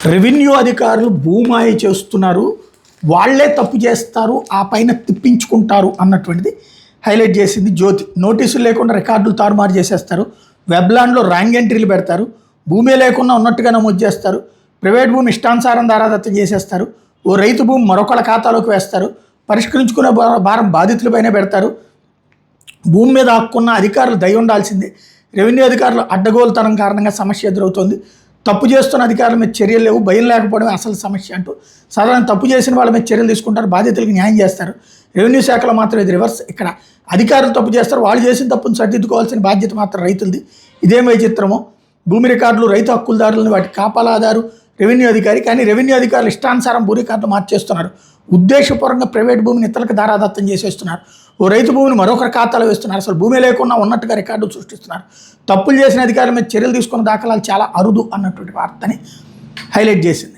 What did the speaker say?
Revenue అధికారులు భూమాయి చేస్తున్నారు, వాళ్లే తప్పు చేస్తారు, ఆ పైన తిప్పించుకుంటారు అన్నటువంటిది హైలైట్ చేసింది జ్యోతి. నోటీసులు లేకుండా రికార్డులు తారుమారు చేసేస్తారు, వెబ్లాండ్లో రాంగ్ ఎంట్రీలు పెడతారు, భూమి లేకుండా ఉన్నట్టుగా నమోదు చేస్తారు, ప్రైవేట్ భూమి ఇష్టానుసారం దారాదత్తం చేసేస్తారు, ఓ రైతు భూమి మరొకళ్ళ ఖాతాలోకి వేస్తారు, పరిష్కరించుకునే భారం బాధితులపైనే పెడతారు. భూమి మీద హక్కున్న అధికారులు దయ ఉండాల్సిందే. రెవెన్యూ అధికారులు అడ్డగోలుతనం కారణంగా సమస్య ఎదురవుతోంది. తప్పు చేస్తున్న అధికారుల మీద చర్యలు లేవు, భయం లేకపోవడమే అసలు సమస్య అంటూ సాధారణ తప్పు చేసిన వాళ్ళ మీద చర్యలు తీసుకుంటారు, బాధ్యతలకు న్యాయం చేస్తారు. రెవెన్యూ శాఖలో మాత్రం ఇది రివర్స్. ఇక్కడ అధికారులు తప్పు చేస్తారు, వాళ్ళు చేసిన తప్పును సరిదిద్దుకోవాల్సిన బాధ్యత మాత్రం రైతులది. ఇదేం వైచిత్రమో, భూమి రికార్డులు రైతు హక్కులదారులను వాటి కాపాలాదారు రెవెన్యూ అధికారి, కానీ రెవెన్యూ అధికారులు ఇష్టానుసారం భూ రికార్డులు మార్చేస్తున్నారు. ఉద్దేశపూర్వకంగా ప్రైవేట్ భూమిని ఇతరులకు దారాదత్తం చేసేస్తున్నారు. ఓ రైతు భూమిని మరొకరి ఖాతాలో వేస్తున్నారు, అసలు భూమి లేకుండా ఉన్నట్టుగా రికార్డులు సృష్టిస్తున్నారు. తప్పులు చేసిన అధికారుల మీద చర్యలు తీసుకున్న దాఖలాలు చాలా అరుదు అన్నటువంటి వార్తని హైలైట్ చేసింది.